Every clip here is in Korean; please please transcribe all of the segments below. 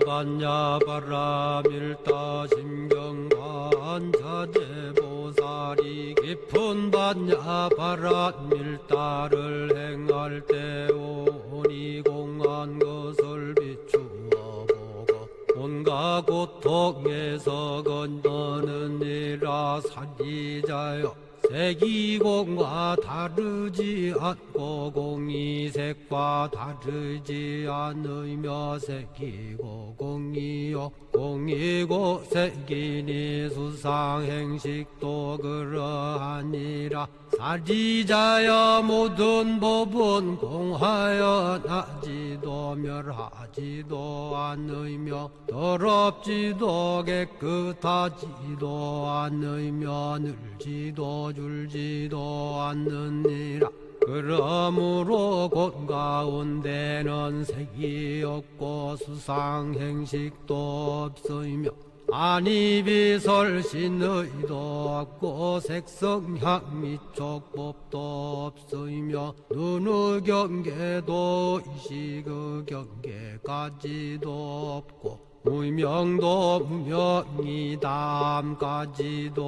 반야바라밀다 심경반자재보살이 깊은 반야바라밀다를 행할 때 오니 공한 것을 비추어 보고 온갖 고통에서 건너느니라. 사리자여, 색이공과 다르지 않고 공이색과 다르지 않으며 색이고 공이요 공이고 색이니 수상행식도 그러하니라. 사리자여, 모든 법은 공하여 나지도 멸하지도 않으며 더럽지도 깨끗하지도 않으며 늘지도 줄지도 않느니라. 그러므로 곧 가운데는 색이 없고 수상행식도 없으며 안이비설신의도 없고 색성향미 촉법도 없으며 눈의 경계도 의식의 경계까지도 없고 무명도 무명이 다함까지도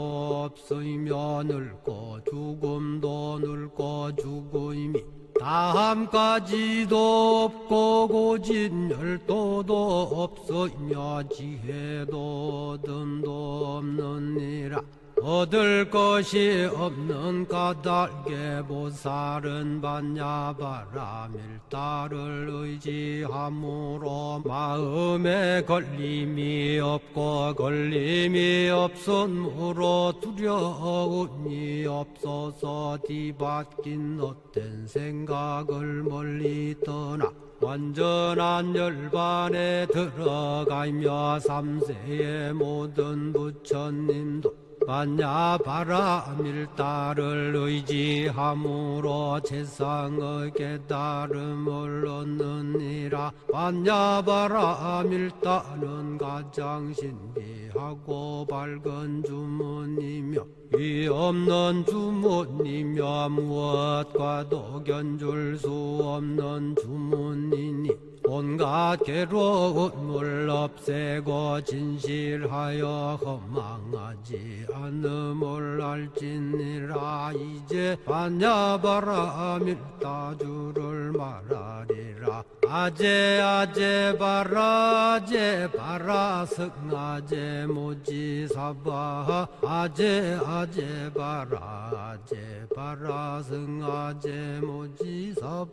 없으며 늙고 죽음도 늙고 죽음이 다함까지도 없고 고진열도도 없으며 지혜도 얻음도 없느니라. 얻을 것이 없는 까닭에 보살은 반야바라밀다를 의지함으로 마음에 걸림이 없고 걸림이 없으므로 두려움이 없어서 뒤바뀐 헛된 생각을 멀리 떠나 완전한 열반에 들어가며 삼세의 모든 부처님도 반야바라밀다를 의지함으로 세상의 깨달음을 얻느니라. 반야바라밀다는 가장 신비하고 밝은 주문이며 위없는 주문이며 무엇과도 견줄 수 없는 주문이니 온갖 괴로움을 없애고 진실하여 허망하지 않음을 알지니라. 이제 반야바라밀다주를 말하리라. 아제 아제 바라 아제 바라 승아제 모지사바 아제 아제 바라 아제 바라 승아제 모지사바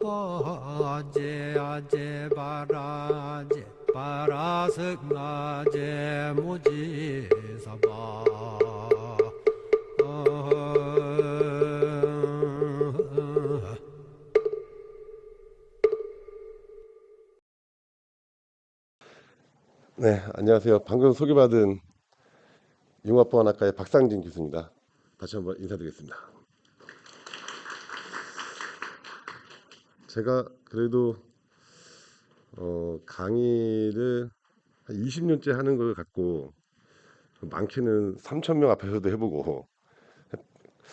아제 아제 바라 아제 바라 승아제 모지사바. 네, 안녕하세요. 방금 소개받은 융합보안학과의 박상진 교수입니다. 다시 한번 인사드리겠습니다. 제가 그래도 강의를 한 20년째 하는 걸 갖고 많게는 3,000명 앞에서도 해보고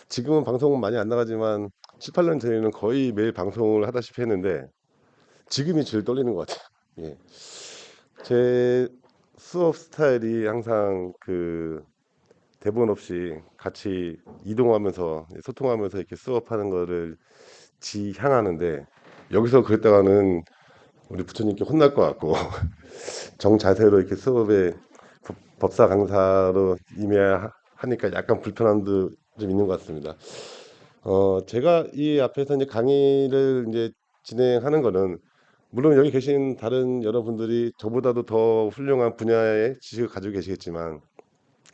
지금은 방송은 많이 안 나가지만 7, 8년 전에는 거의 매일 방송을 하다시피 했는데 지금이 제일 떨리는 것 같아요. 예. 제 수업 스타일이 항상 그 대본 없이 같이 이동하면서 소통하면서 이렇게 수업하는 거를 지향하는데 여기서 그랬다가는 우리 부처님께 혼날 것 같고 정자세로 이렇게 수업에 법사 강사로 임해하니까 약간 불편함도 좀 있는 것 같습니다. 제가 이 앞에서 이제 강의를 이제 진행하는 거는 물론 여기 계신 다른 여러분들이 저보다도 더 훌륭한 분야의 지식을 가지고 계시겠지만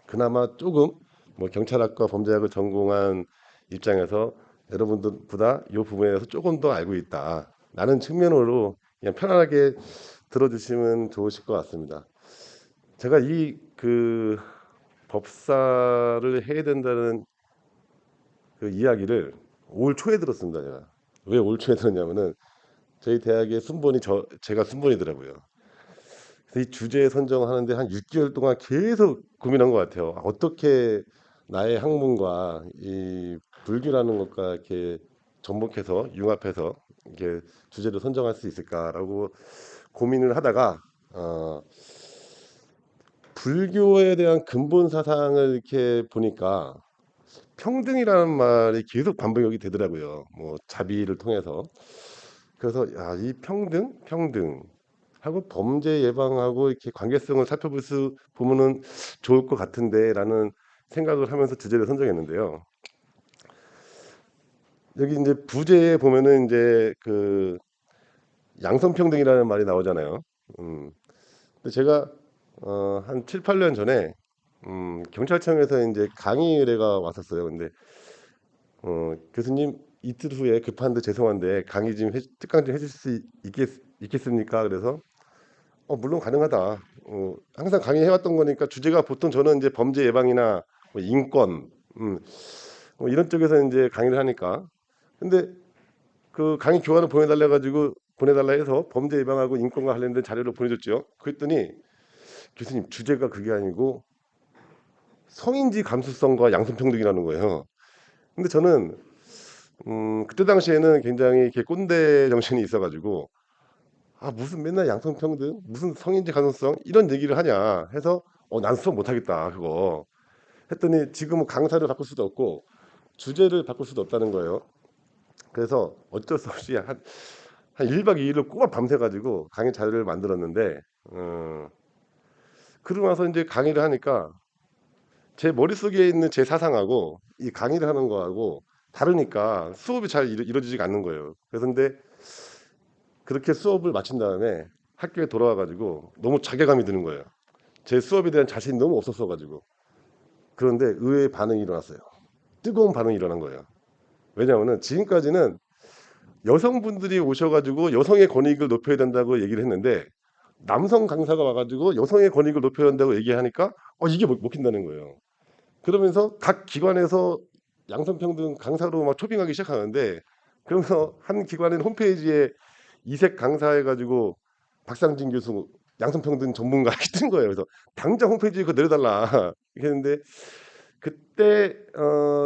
그나마 조금 뭐 경찰학과 범죄학을 전공한 입장에서 여러분들보다 이 부분에 대해서 조금 더 알고 있다 라는 측면으로 그냥 편안하게 들어주시면 좋으실 것 같습니다. 제가 이 그 법사를 해야 된다는 그 이야기를 올 초에 들었습니다. 제가 왜 올 초에 들었냐면은 저희 대학의 순번이 제가 순번이더라고요. 그래서 이 주제 선정하는데 한 6개월 동안 계속 고민한 것 같아요. 어떻게 나의 학문과 이 불교라는 것과 이렇게 접목해서 융합해서 이렇게 주제를 선정할 수 있을까라고 고민을 하다가 불교에 대한 근본 사상을 이렇게 보니까 평등이라는 말이 계속 반복이 되더라고요. 뭐 자비를 통해서. 그래서 야, 이 평등 하고 범죄 예방하고 이렇게 관계성을 살펴볼 수 보면은 좋을 것 같은데라는 생각을 하면서 주제를 선정했는데요. 여기 이제 부제에 보면은 이제 그 양성평등이라는 말이 나오잖아요. 근데 제가 한 7, 8년 전에 경찰청에서 이제 강의 의뢰가 왔었어요. 근데 교수님 이틀 후에 급한데 죄송한데 강의 좀 특강 좀 해줄 수 있겠습니까? 그래서 물론 가능하다. 항상 강의해왔던 거니까 주제가 보통 저는 이제 범죄 예방이나 뭐 인권 뭐 이런 쪽에서 이제 강의를 하니까 근데 그 강의 교환을 보내달라 해서 범죄 예방하고 인권과 관련된 자료를 보내줬죠. 그랬더니 교수님 주제가 그게 아니고 성인지 감수성과 양성평등이라는 거예요. 근데 저는 그때 당시에는 굉장히 이렇게 꼰대 정신이 있어가지고 무슨 맨날 양성평등 무슨 성인지 감수성 이런 얘기를 하냐 해서 난 수업 못하겠다 그거 했더니 지금은 강사를 바꿀 수도 없고 주제를 바꿀 수도 없다는 거예요. 그래서 어쩔 수 없이 한 1박 2일을 꼬박 밤새가지고 강의 자료를 만들었는데 그러고 나서 이제 강의를 하니까 제 머릿속에 있는 제 사상하고 이 강의를 하는 거하고 다르니까 수업이 잘 이루어지지가 않는 거예요. 그래서 근데 그렇게 수업을 마친 다음에 학교에 돌아와 가지고 너무 자괴감이 드는 거예요. 제 수업에 대한 자신이 너무 없었어 가지고. 그런데 의외의 반응이 일어났어요. 뜨거운 반응이 일어난 거예요. 왜냐하면 지금까지는 여성분들이 오셔가지고 여성의 권익을 높여야 된다고 얘기를 했는데 남성 강사가 와가지고 여성의 권익을 높여야 한다고 얘기하니까 이게 먹힌다는 거예요. 그러면서 각 기관에서 양성평등 강사로 막 초빙하기 시작하는데 그러면서 한 기관의 홈페이지에 이색 강사해가지고 박상진 교수 양성평등 전문가 이렇게 뜬 거예요. 그래서 당장 홈페이지에 그거 내려달라 이렇게 했는데 그때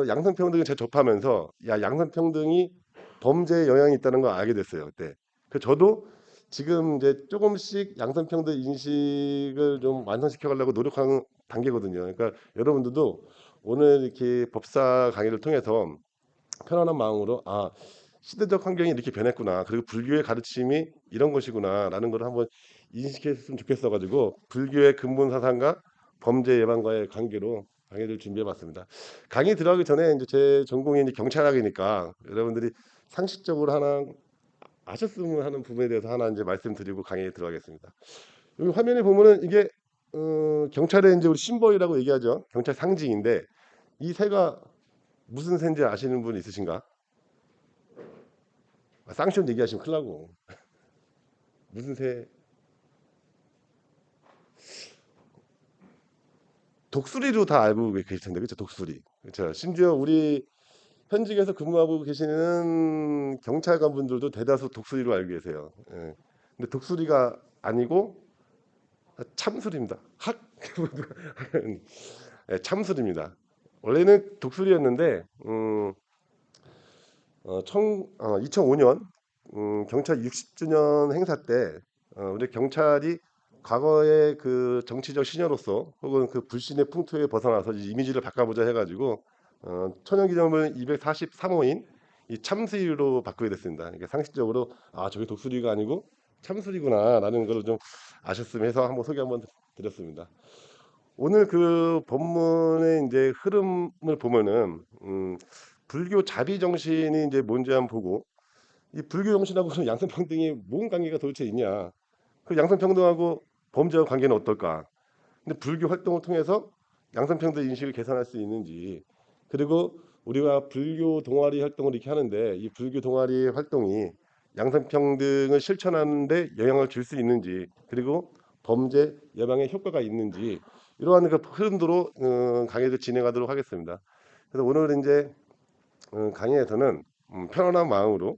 양성평등을 제가 접하면서 야 양성평등이 범죄에 영향이 있다는 걸 알게 됐어요. 그때. 그 저도 지금 이제 조금씩 양성평등 인식을 좀 완성시켜 가려고 노력하는 단계거든요. 그러니까 여러분들도 오늘 이렇게 법사 강의를 통해서 편안한 마음으로 시대적 환경이 이렇게 변했구나. 그리고 불교의 가르침이 이런 것이구나라는 걸 한번 인식했으면 좋겠어 가지고 불교의 근본 사상과 범죄 예방과의 관계로 강의를 준비해 봤습니다. 강의 들어가기 전에 이제 제 전공이 이제 경찰학이니까 여러분들이 상식적으로 하나 아셨으면 하는 부분에 대해서 하나 이제 말씀드리고 강의에 들어가겠습니다. 여기 화면에 보면은 이게 경찰의 이제 우리 심벌이라고 얘기하죠. 경찰 상징인데 이 새가 무슨 새인지 아시는 분 있으신가? 쌍시온 얘기하시면 큰일 나고 무슨 새? 독수리로 다 알고 계실 텐데 그렇죠? 독수리. 그렇죠. 심지어 우리 현직에서 근무하고 계시는 경찰관 분들도 대다수 독수리로 알고 계세요. 예. 근데 독수리가 아니고 참수리입니다. 예, 참수리입니다. 원래는 독수리였는데 2005년 경찰 60주년 행사 때 우리 경찰이 과거의 그 정치적 신여로서 혹은 그 불신의 풍토에 벗어나서 이미지를 바꿔보자 해가지고 천연기념물 243호인 이 참수리로 바꾸게 됐습니다. 그러니까 상식적으로 저게 독수리가 아니고 참수리구나라는 걸 좀 아셨으면 해서 한번 소개 한번 드렸습니다. 오늘 그 법문의 이제 흐름을 보면은 불교 자비 정신이 이제 뭔지 한번 보고 이 불교 정신하고 양성평등이 뭔 관계가 도대체 있냐? 그 양성평등하고 범죄와 관계는 어떨까? 근데 불교 활동을 통해서 양성평등 인식을 개선할 수 있는지 그리고 우리가 불교 동아리 활동을 이렇게 하는데 이 불교 동아리 활동이 양성평등을 실천하는데 영향을 줄 수 있는지 그리고 범죄 예방에 효과가 있는지 이러한 그 흐름도로 강의를 진행하도록 하겠습니다. 그래서 오늘 이제 강의에서는 편안한 마음으로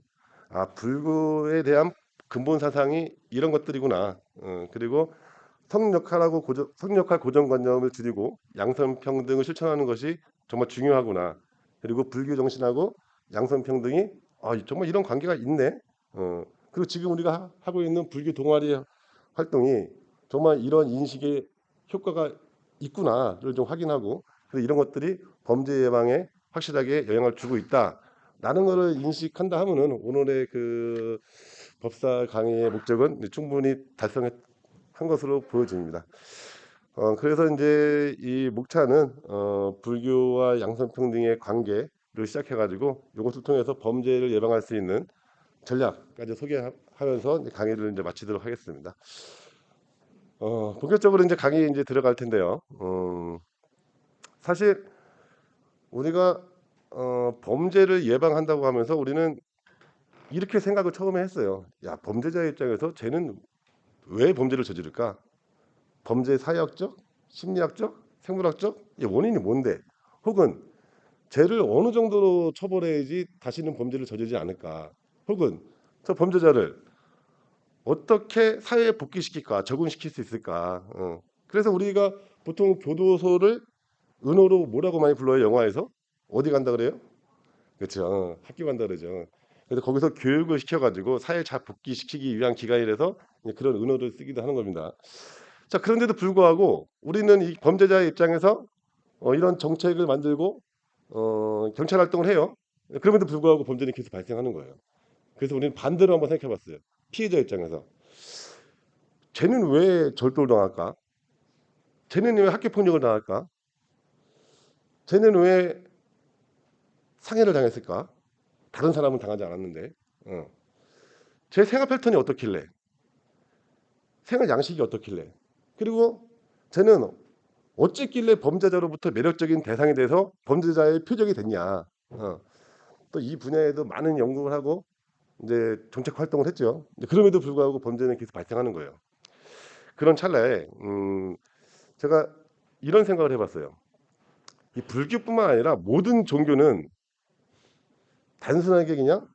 불교에 대한 근본 사상이 이런 것들이구나. 그리고 성역할 고정관념을 줄이고 양성평등을 실천하는 것이 정말 중요하구나. 그리고 불교 정신하고 양성평등이 정말 이런 관계가 있네. 그리고 지금 우리가 하고 있는 불교 동아리 활동이 정말 이런 인식에 효과가 있구나를 좀 확인하고, 그래서 이런 것들이 범죄 예방에 확실하게 영향을 주고 있다라는 것을 인식한다 하면은 오늘의 그 법사 강의의 목적은 이제 충분히 달성한 것으로 보여집니다. 그래서 이제 이 목차는 불교와 양성평등의 관계를 시작해가지고 이것을 통해서 범죄를 예방할 수 있는 전략까지 소개하면서 이제 강의를 이제 마치도록 하겠습니다. 본격적으로 이제 강의 이제 들어갈 텐데요. 사실 우리가 범죄를 예방한다고 하면서 우리는 이렇게 생각을 처음에 했어요. 야, 범죄자의 입장에서 쟤는 왜 범죄를 저지를까? 범죄 사회학적, 심리학적, 생물학적 이 원인이 뭔데? 혹은 쟤를 어느 정도로 처벌해야지 다시는 범죄를 저지르지 않을까? 혹은 저 범죄자를 어떻게 사회에 복귀시킬까? 적응시킬 수 있을까? 그래서 우리가 보통 교도소를 은어로 뭐라고 많이 불러요? 영화에서 어디 간다 그래요? 그렇죠. 학교 간다 그러죠. 그래서 거기서 교육을 시켜가지고 사회에 잘 복귀시키기 위한 기관이라서 이제 그런 은어를 쓰기도 하는 겁니다. 자, 그런데도 불구하고 우리는 이 범죄자의 입장에서 이런 정책을 만들고 경찰 활동을 해요. 그럼에도 불구하고 범죄는 계속 발생하는 거예요. 그래서 우리는 반대로 한번 생각해봤어요. 피해자 입장에서 쟤는 왜 절도를 당할까? 쟤는 왜 학교 폭력을 당할까? 쟤는 왜 상해를 당했을까? 다른 사람은 당하지 않았는데. 어. 제 생활 패턴이 어떻길래? 생활 양식이 어떻길래? 그리고 쟤는 어쨌길래 범죄자로부터 매력적인 대상이 돼서 범죄자의 표적이 됐냐? 또 이 분야에도 많은 연구를 하고 이제 정책 활동을 했죠. 그럼에도 불구하고 범죄는 계속 발생하는 거예요. 그런 찰나에 제가 이런 생각을 해봤어요. 이 불교뿐만 아니라 모든 종교는 단순하게 그냥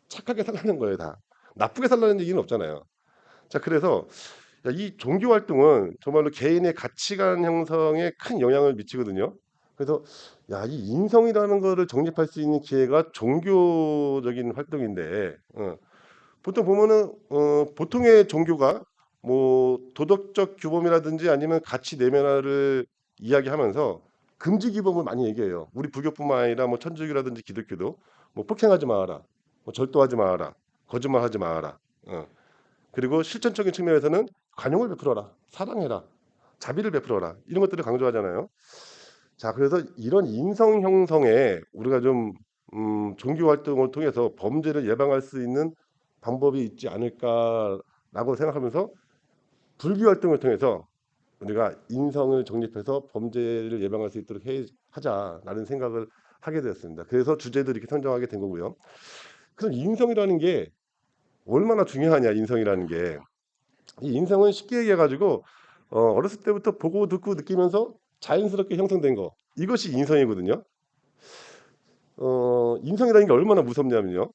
착하게 살라는 거예요, 다. 나쁘게 살라는 얘기는 없잖아요. 자, 그래서 이 종교 활동은 정말로 개인의 가치관 형성에 큰 영향을 미치거든요. 그래서 이 인성이라는 거를 정립할 수 있는 기회가 종교적인 활동인데, 보통 보면은 보통의 종교가 뭐 도덕적 규범이라든지 아니면 가치 내면화를 이야기하면서 금지 규범을 많이 얘기해요. 우리 불교뿐만 아니라 뭐 천주교라든지 기독교도 뭐 폭행하지 마라, 뭐 절도하지 마라, 거짓말하지 마라. 그리고 실천적인 측면에서는 관용을 베풀어라, 사랑해라, 자비를 베풀어라 이런 것들을 강조하잖아요. 자, 그래서 이런 인성 형성에 우리가 좀 종교 활동을 통해서 범죄를 예방할 수 있는 방법이 있지 않을까라고 생각하면서 불교 활동을 통해서 우리가 인성을 정립해서 범죄를 예방할 수 있도록 하자라는 생각을 하게 되었습니다. 그래서 주제도 이렇게 선정하게 된 거고요. 그럼 인성이라는 게 얼마나 중요하냐, 인성이라는 게. 이 인성은 쉽게 얘기해가지고 어렸을 때부터 보고 듣고 느끼면서 자연스럽게 형성된 거. 이것이 인성이거든요. 인성이라는 게 얼마나 무섭냐면요.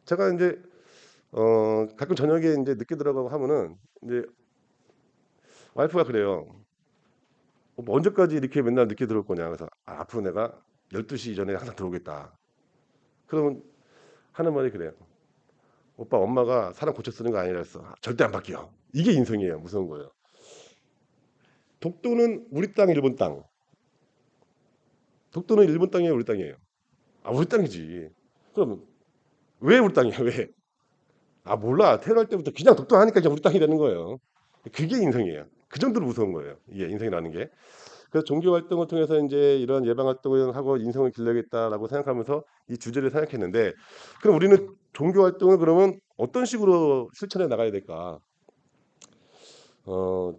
제가 이제 가끔 저녁에 이제 늦게 들어가고 하면은 이제 와이프가 그래요. 뭐 언제까지 이렇게 맨날 늦게 들어올 거냐. 그래서 앞으로 내가 12시 이전에 항상 들어오겠다. 그러면 하는 말이 그래요. 오빠 엄마가 사람 고쳐 쓰는 거 아니라 했어. 절대 안 바뀌어. 이게 인성이에요. 무서운 거예요. 독도는 우리 땅, 일본 땅. 독도는 일본 땅이에요, 우리 땅이에요? 아, 우리 땅이지. 그럼 왜 우리 땅이야? 왜? 아, 몰라. 태어날 때부터 그냥 독도 하니까 그냥 우리 땅이 되는 거예요. 그게 인성이에요. 그 정도로 무서운 거예요. 이게 인성이라는 게. 그래서 종교 활동을 통해서 이제 이런 예방 활동을 하고 인성을 길러야겠다라고 생각하면서 이 주제를 생각했는데, 그럼 우리는 종교 활동을 그러면 어떤 식으로 실천해 나가야 될까?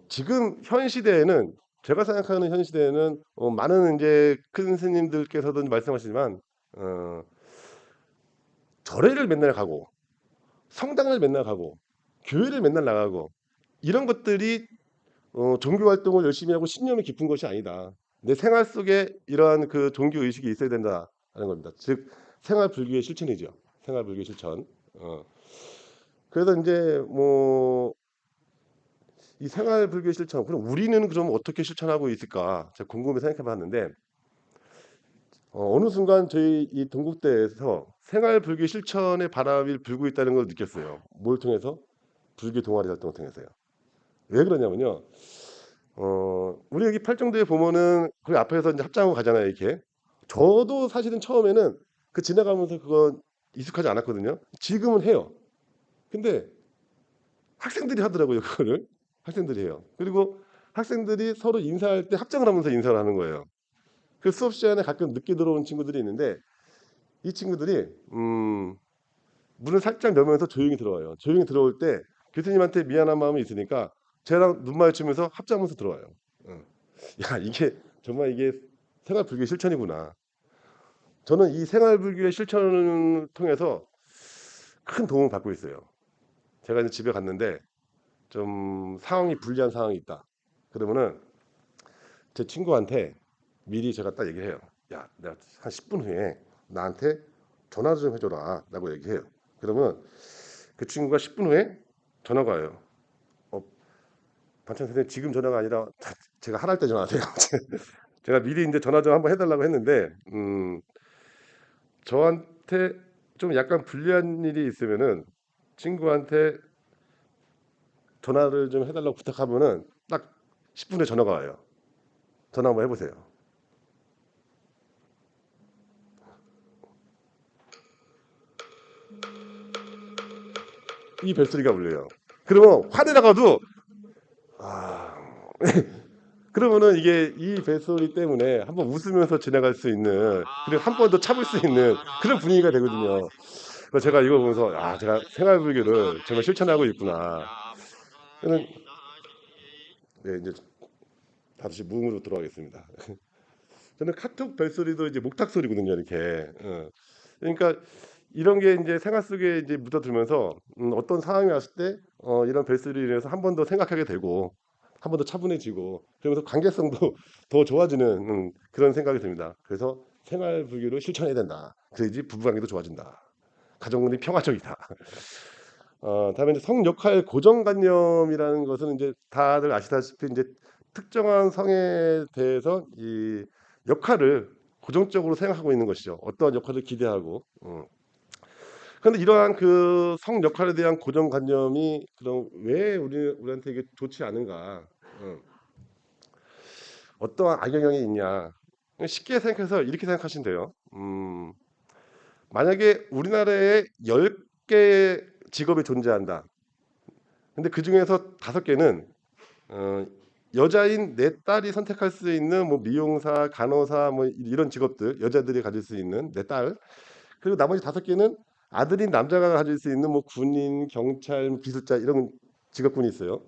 지금 현 시대에는 제가 생각하는 현 시대에는 많은 이제 큰 스님들께서도 말씀하시지만 어, 절에를 맨날 가고 성당을 맨날 가고 교회를 맨날 나가고 이런 것들이 종교 활동을 열심히 하고 신념이 깊은 것이 아니다. 내 생활 속에 이러한 그 종교 의식이 있어야 된다는 겁니다. 즉 생활 불교의 실천이죠. 생활 불교 실천. 그래서 이제 뭐 이 생활 불교 실천 그럼 우리는 그럼 어떻게 실천하고 있을까? 제가 곰곰이 생각해봤는데 어느 순간 저희 이 동국대에서 생활 불교 실천의 바람이 불고 있다는 걸 느꼈어요. 뭘 통해서? 불교 동아리 활동을 통해서요. 왜 그러냐면요. 우리 여기 팔정도에 보면은 그 앞에서 이제 합장하고 가잖아요, 이렇게. 저도 사실은 처음에는 그 지나가면서 그거 익숙하지 않았거든요. 지금은 해요. 근데 학생들이 하더라고요, 그거를. 학생들이 해요. 그리고 학생들이 서로 인사할 때 합장을 하면서 인사를 하는 거예요. 그 수업 시간에 가끔 늦게 들어온 친구들이 있는데 이 친구들이 문을 살짝 열면서 조용히 들어와요. 조용히 들어올 때 교수님한테 미안한 마음이 있으니까 쟤랑 눈 마주치면서 합장하면서 들어와요. 어. 야, 이게 정말 이게 생활불교 실천이구나. 저는 이 생활불교의 실천을 통해서 큰 도움을 받고 있어요. 제가 이제 집에 갔는데 좀 상황이 불리한 상황이 있다. 그러면은 제 친구한테 미리 제가 딱 얘기해요. 야, 내가 한 10분 후에 나한테 전화 좀 해줘라. 라고 얘기해요. 그러면 그 친구가 10분 후에 전화가 와요. 어, 반찬 선생님 지금 전화가 아니라 제가 하랄 때 전화하세요. 제가 미리 이제 전화 좀 한번 해달라고 했는데 저한테 좀 약간 불리한 일이 있으면은 친구한테 전화를 좀 해달라고 부탁하면은 딱 10분에 전화가 와요. 전화 한번 해보세요. 이 벨소리가 울려요. 그러면 화내 나가도 아 그러면은 이게 이 벨소리 때문에 한번 웃으면서 지나갈 수 있는 그리고 한 번 더 참을 수 있는 그런 분위기가 되거든요. 그래서 제가 이거 보면서 아 제가 생활불교를 정말 실천하고 있구나. 저는 네, 이제 다시 무음으로 돌아가겠습니다. 저는 카톡 벨소리도 이제 목탁 소리거든요, 이렇게. 그러니까 이런 게 이제 생활 속에 이제 묻어들면서 어떤 상황이 왔을 때 이런 벨소리를 인해서 한 번 더 생각하게 되고 한 번 더 차분해지고 그러면서 관계성도 더 좋아지는 그런 생각이 듭니다. 그래서 생활 불교를 실천해야 된다. 그래야지 부부관계도 좋아진다. 가정문이 평화적이다. 다음에 이제 성 역할 고정관념이라는 것은 이제 다들 아시다시피 이제 특정한 성에 대해서 이 역할을 고정적으로 생각하고 있는 것이죠. 어떠한 역할을 기대하고. 그런데 이러한 그 성 역할에 대한 고정관념이 그럼 왜 우리한테 이게 좋지 않은가? 어, 어떠한 악영향이 있냐? 쉽게 생각해서 이렇게 생각하시면 돼요. 만약에 우리나라에 10개의 직업이 존재한다. 근데 그 중에서 5개는 어, 여자인 내 딸이 선택할 수 있는 뭐 미용사, 간호사 뭐 이런 직업들 여자들이 가질 수 있는 내 딸. 그리고 나머지 5개는 아들인 남자가 가질 수 있는 뭐 군인, 경찰, 뭐 기술자 이런 직업군이 있어요.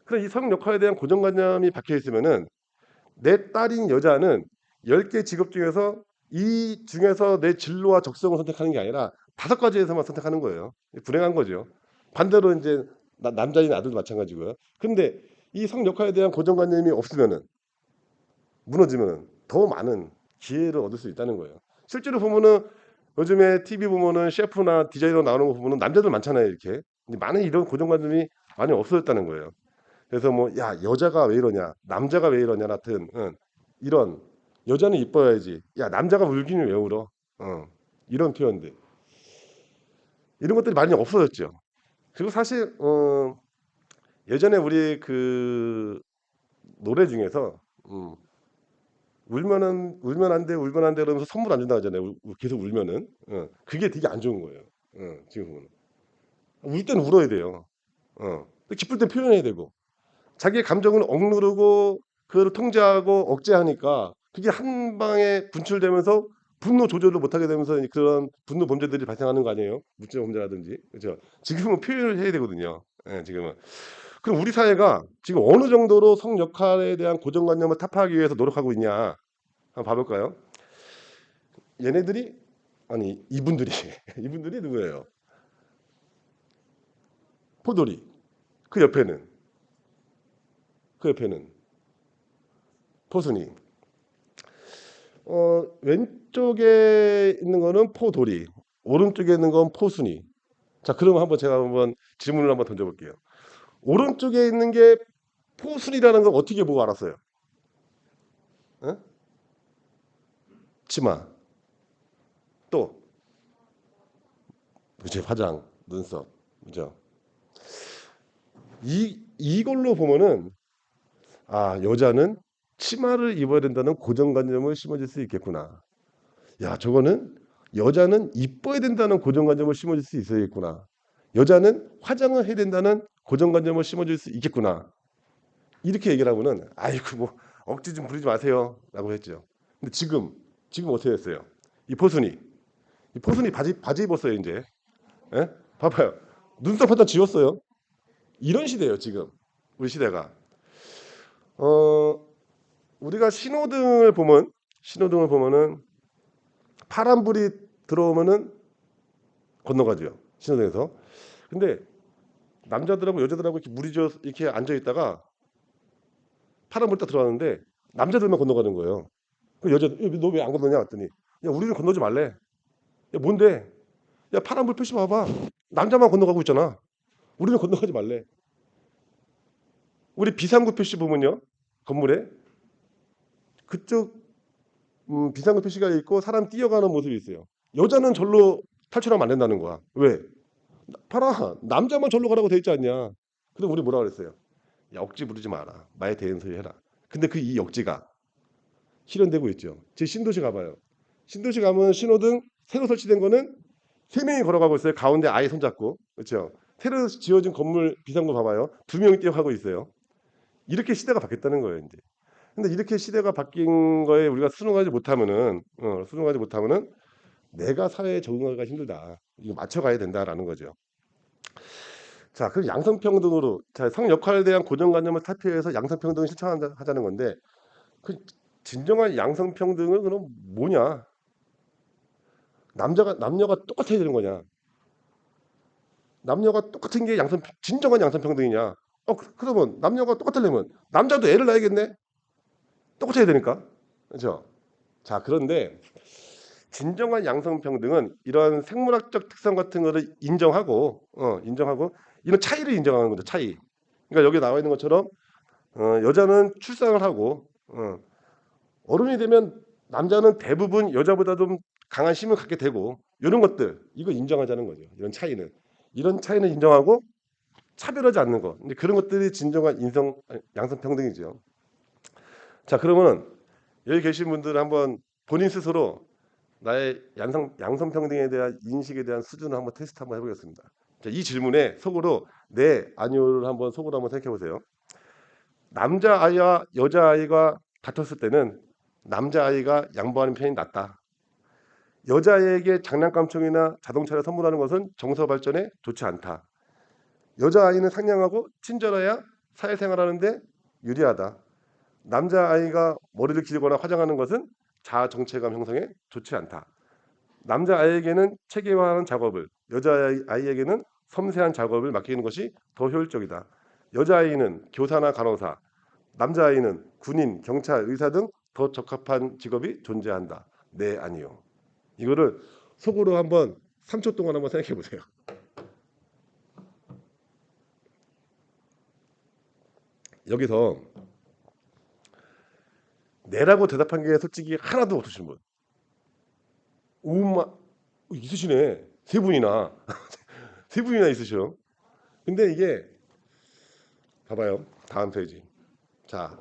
그럼 이 성 역할에 대한 고정관념이 박혀 있으면은 내 딸인 여자는 10개 직업 중에서 이 중에서 내 진로와 적성을 선택하는 게 아니라 5가지에서만 선택하는 거예요. 불행한 거죠. 반대로 이제 남자인 아들도 마찬가지고요. 근데 이 성 역할에 대한 고정관념이 없으면은 무너지면은 더 많은 기회를 얻을 수 있다는 거예요. 실제로 보면은 요즘에 TV 보면은 셰프나 디자이너 나오는 거 보면은 남자들 많잖아요, 이렇게. 근데 많은 이런 고정관념이 많이 없어졌다는 거예요. 그래서 뭐 야 여자가 왜 이러냐 남자가 왜 이러냐 같은 이런 여자는 이뻐야지 야 남자가 울기는 왜 울어 이런 표현들 이런 것들이 많이 없어졌죠. 그리고 사실 예전에 우리 그 노래 중에서 울면 안 돼 울면 안 돼 그러면서 선물 안 준다 하잖아요. 계속 울면은 그게 되게 안 좋은 거예요. 지금 보면 울 때는 울어야 돼요. 기쁠 땐 표현해야 되고 자기의 감정을 억누르고 그거를 통제하고 억제하니까 그게 한 방에 분출되면서 분노 조절을 못하게 되면서 그런 분노 범죄들이 발생하는 거 아니에요? 무증 범죄라든지 그렇죠? 지금은 표현을 해야 되거든요. 예, 지금은. 그럼 우리 사회가 지금 어느 정도로 성 역할에 대한 고정관념을 타파하기 위해서 노력하고 있냐? 한번 봐볼까요? 얘네들이 아니 이분들이 이분들이 누구예요? 포도리. 그 옆에는 그 옆에는 포순이. 왼쪽에 있는 거는 포도리, 오른쪽에 있는 건 포순이. 자, 그러면 한번 제가 한번 질문을 한번 던져볼게요. 오른쪽에 있는 게 포순이라는 걸 어떻게 보고 알았어요? 어? 치마, 또, 그치, 화장, 눈썹, 그죠? 이걸로 보면은 아, 여자는 치마를 입어야 된다는 고정관념을 심어줄 수 있겠구나. 야, 저거는 여자는 이뻐야 된다는 고정관념을 심어줄 수 있어야겠구나. 여자는 화장을 해야 된다는 고정관념을 심어줄 수 있겠구나. 이렇게 얘기를 하고는 아이고 뭐 억지 좀 부리지 마세요라고 했죠. 근데 지금 어떻게 됐어요? 이 포순이 이 포순이 바지 입었어요 이제. 예? 봐봐요. 눈썹 하나 지웠어요. 이런 시대예요 지금 우리 시대가. 어 우리가 신호등을 보면은 파란불이 들어오면은 건너가죠 신호등에서. 근데 남자들하고 여자들하고 이렇게 무리지어 이렇게 앉아 있다가 파란불 딱 들어왔는데 남자들만 건너가는 거예요. 그 여자 너 왜 안 건너냐 했더니 야 우리는 건너지 말래. 야 뭔데? 야 파란불 표시 봐봐. 남자만 건너가고 있잖아. 우리는 건너가지 말래. 우리 비상구 표시 보면요. 건물에 그쪽 비상구 표시가 있고 사람 뛰어가는 모습이 있어요. 여자는 절로 탈출하면 안 된다는 거야. 왜? 봐라. 남자만 절로 가라고 돼 있지 않냐. 그럼 우리 뭐라 그랬어요? 야 억지 부르지 마라. 말 대는 소리 해라. 근데 그 이 억지가 실현되고 있죠. 제 신도시 가봐요. 신도시 가면 신호등 새로 설치된 거는 세 명이 걸어가고 있어요. 가운데 아이 손잡고. 그렇죠? 새로 지어진 건물 비상구 봐봐요. 두 명이 뛰어가고 있어요. 이렇게 시대가 바뀌었다는 거예요, 이제. 근데 이렇게 시대가 바뀐 거에 우리가 순응하지 못하면은 내가 사회에 적응하기가 힘들다. 이거 맞춰가야 된다라는 거죠. 자, 그럼 양성평등으로 자, 성 역할에 대한 고정관념을 탈피해서 양성평등을 실천하자는 건데 그 진정한 양성평등은 그럼 뭐냐? 남녀가 똑같아야 되는 거냐? 남녀가 똑같은 게 진정한 양성평등이냐? 그러면 남녀가 똑같으려면 남자도 애를 낳아야겠네? 똑같아야 되니까. 그렇죠? 자, 그런데 진정한 양성평등은 이런 생물학적 특성 같은 거를 인정하고 이런 차이를 인정하는 거죠. 차이. 그러니까 여기 나와 있는 것처럼 여자는 출산을 하고 어른이 되면 남자는 대부분 여자보다 좀 강한 힘을 갖게 되고 이런 것들 이거 인정하자는 거죠. 이런 차이는 인정하고 차별하지 않는 거. 근데 그런 것들이 진정한 양성평등이죠. 자, 그러면 여기 계신 분들 한번 본인 스스로 나의 양성평등에 대한 인식에 대한 수준을 한번 테스트 한번 해보겠습니다. 자, 이 질문에 속으로 네, 아니오를 한번 속으로 한번 생각해 보세요. 남자아이와 여자아이가 다퉜을 때는 남자아이가 양보하는 편이 낫다. 여자아이에게 장난감총이나 자동차를 선물하는 것은 정서 발전에 좋지 않다. 여자아이는 상냥하고 친절해야 사회생활하는데 유리하다. 남자아이가 머리를 기르거나 화장하는 것은 자아 정체감 형성에 좋지 않다. 남자아이에게는 체계화하는 작업을, 여자아이에게는 섬세한 작업을 맡기는 것이 더 효율적이다. 여자아이는 교사나 간호사, 남자아이는 군인, 경찰, 의사 등 더 적합한 직업이 존재한다. 네, 아니요. 이거를 속으로 한번 3초 동안 한번 생각해 보세요. 여기서 네라고 대답한 게 솔직히 하나도 없으신 분. 오마 있으시네. 세 분이나 세 분이나 있으셔. 근데 이게 봐봐요. 다음 페이지. 자,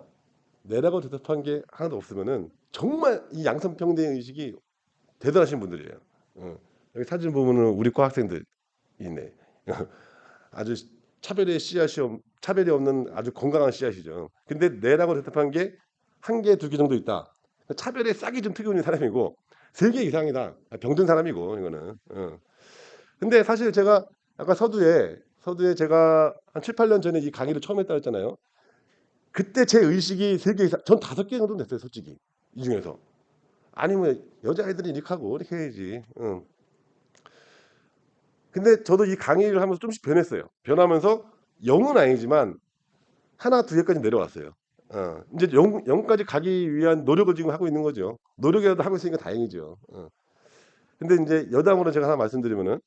네라고 대답한 게 하나도 없으면은 정말 이 양성평등 의식이 대단하신 분들이에요. 여기 사진 보면은 우리 과 학생들 있네. 아주 차별이 없는 아주 건강한 씨앗이죠. 근데 네라고 대답한 게 한 개, 두 개 정도 있다. 차별에 싹이 좀 특이 있는 사람이고 세 개 이상이다. 병든 사람이고 이거는. 근데 사실 제가 아까 서두에 제가 한 7, 8년 전에 이 강의를 처음 했다 했잖아요. 그때 제 의식이 세 개 이상, 전 다섯 개 정도 됐어요, 솔직히. 이 중에서. 아니면 여자애들이 이렇게 하고 이렇게 해야지. 응. 근데 저도 이 강의를 하면서 좀씩 변했어요. 변하면서 0은 아니지만 하나, 두 개까지 내려왔어요. 이제 0까지 가기 위한 노력을 지금 하고 있는 거죠. 노력이라도 하고 있으니까 다행이죠. 근데 이제 여담으로 제가 하나 말씀드리면은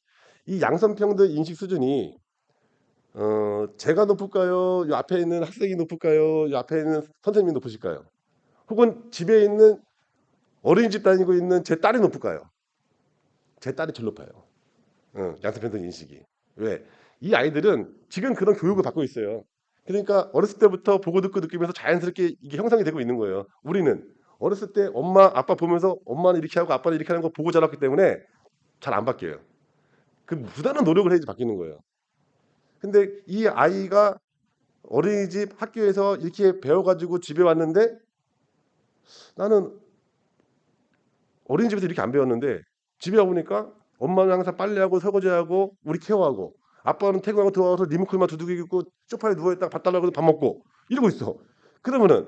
이 양성평등 인식 수준이 제가 높을까요? 요 앞에 있는 학생이 높을까요? 요 앞에 있는 선생님이 높으실까요? 혹은 집에 있는 어린이집 다니고 있는 제 딸이 높을까요? 제 딸이 제일 높아요. 양성평등 인식이. 왜? 이 아이들은 지금 그런 교육을 받고 있어요. 그러니까 어렸을 때부터 보고 듣고 느끼면서 자연스럽게 이게 형성이 되고 있는 거예요. 우리는 어렸을 때 엄마 아빠 보면서 엄마는 이렇게 하고 아빠는 이렇게 하는 거 보고 자랐기 때문에 잘 안 바뀌어요. 그 무단한 노력을 해야지 바뀌는 거예요. 근데 이 아이가 어린이집 학교에서 이렇게 배워가지고 집에 왔는데 나는 어린이집에서 이렇게 안 배웠는데 집에 와보니까 엄마는 항상 빨래하고 설거지하고 우리 케어하고 아빠는 퇴근하고 들어와서 리모컨만 두들기고 소파에 누워있다가 밥 달라고 해서 밥 먹고 이러고 있어. 그러면은